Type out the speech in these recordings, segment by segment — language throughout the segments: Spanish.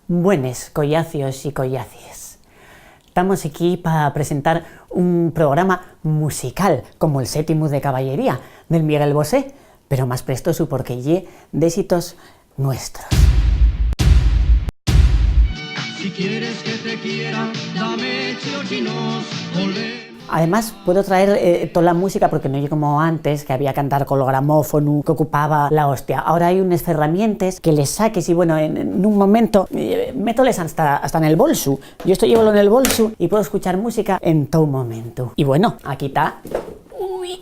Buenas, collacios y collacies. Estamos aquí para presentar un programa musical, como el séptimo de caballería del Miguel Bosé, pero más prestoso porque lle de éxitos nuestros. Si quieres que te quiera, dame chinos, olé. Además, puedo traer toda la música porque no es como antes, que había que cantar con el gramófono, que ocupaba la hostia. Ahora hay unas herramientas que les saques y bueno, en un momento, métoles hasta en el bolso. Yo esto llevo en el bolso y puedo escuchar música en todo momento. Y bueno, aquí está. Uy.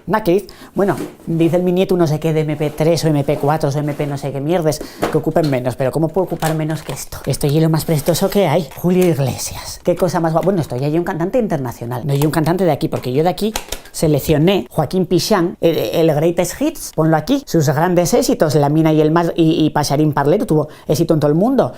Naked. Bueno, dice mi nieto no sé qué de MP3 o MP4 o MP no sé qué mierdes que ocupen menos, pero ¿cómo puedo ocupar menos que esto? Esto es lo más prestoso que hay. Julio Iglesias. ¿Qué cosa más guapa? Bueno, esto ya hay un cantante internacional, no hay un cantante de aquí, porque yo de aquí seleccioné Joaquín Pichán, el Greatest Hits, ponlo aquí, sus grandes éxitos, La Mina y el Mar y Pasarín Parlero, tuvo éxito en todo el mundo.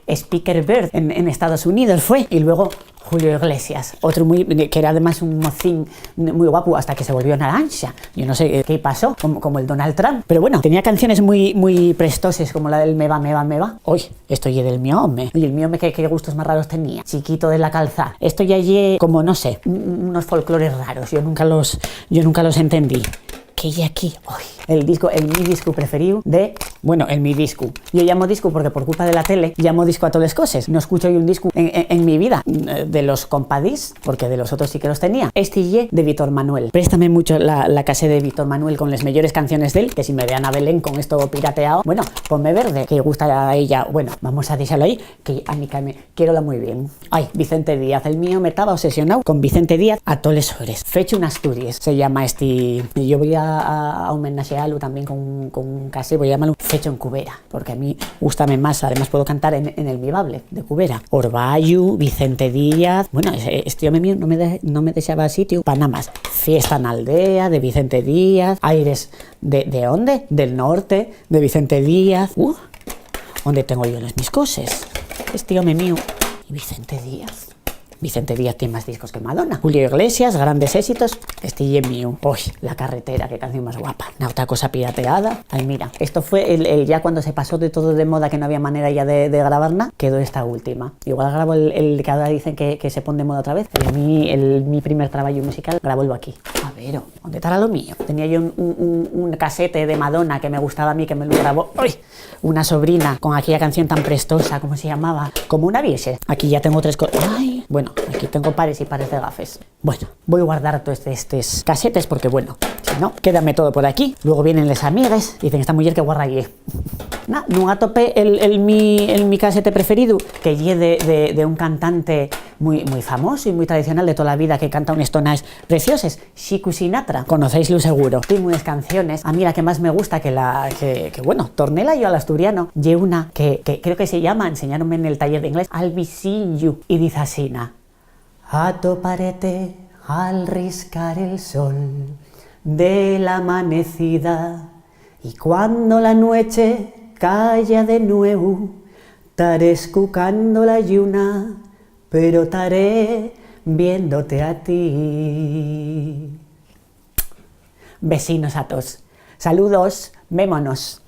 Speaker Bird en Estados Unidos fue, y luego Julio Iglesias, otro que era además un mocín muy guapo hasta que se volvió naranja. Yo no sé qué pasó, como el Donald Trump. Pero bueno, tenía canciones muy prestosas, como la del Me va, me va, me va. Hoy, esto ya del miome. Y el miome, ¿qué gustos más raros tenía? Chiquito de la calza. Esto ya como, no sé, unos folclores raros. Yo nunca los entendí. ¿Qué hay aquí? El mi disco preferido el mi disco. Yo llamo disco porque por culpa de la tele llamo disco a todas las cosas. No escucho yo un disco en mi vida. De los compadís, porque de los otros sí que los tenía. Este de Víctor Manuel. Préstame mucho la casa de Víctor Manuel con las mejores canciones de él, que si me vean a Belén con esto pirateado, bueno, ponme verde, que gusta a ella. Bueno, vamos a dejarlo ahí, que a mí quiero la muy bien. Ay, Vicente Díaz, el mío me estaba obsesionado con Vicente Díaz a todas las horas. Fecho en Asturias, se llama este. Yo voy a homenajearlo también con un cassette, voy a llamarlo Fecho en Cubera, porque a mí gustame más, además puedo cantar en el Mibable de Cubera. Orballo, Vicente Díaz, bueno, este hombre mío no me dejaba sitio para nada más. Fiesta en Aldea, de Vicente Díaz, Aires, ¿de dónde? Del norte, de Vicente Díaz. ¿Dónde tengo yo mis cosas? Este hombre mío y Vicente Díaz. Vicente Díaz tiene más discos que Madonna. Julio Iglesias, grandes éxitos. Este es mío. Uy, La Carretera, qué canción más guapa. Una otra cosa pirateada. Ay, mira, esto fue el ya cuando se pasó de todo de moda, que no había manera ya de grabar nada, quedó esta última. Igual grabo el que ahora dicen que se pone de moda otra vez. Mi primer trabajo musical, grabo aquí. A ver, ¿dónde estará lo mío? Tenía yo un casete de Madonna que me gustaba a mí, que me lo grabó. ¡Uy! Una sobrina con aquella canción tan prestosa, ¿cómo se llamaba? Como una virgen. Aquí ya tengo tres cosas. ¡Ay! Bueno, aquí tengo pares y pares de gafes. Bueno, voy a guardar todos estos casetes porque, bueno, si no, quédame todo por aquí. Luego vienen las amigas y dicen, esta mujer que guarda allí. No topé mi casete preferido, que lle de un cantante muy famoso y muy tradicional de toda la vida, que canta unas tonas preciosas, Chico Sinatra. Conocéislo seguro. Tiene unas canciones, a mí la que más me gusta, que tornéla yo al asturiano, lle una que creo que se llama, enseñaronme en el taller de inglés, I'll be seeing you, y dice así, atoparete al riscar el sol de la amanecida, y cuando la noche calla de nuevo, taré escucando la lluna, pero taré viéndote a ti. Vecinos a todos. Saludos, vémonos.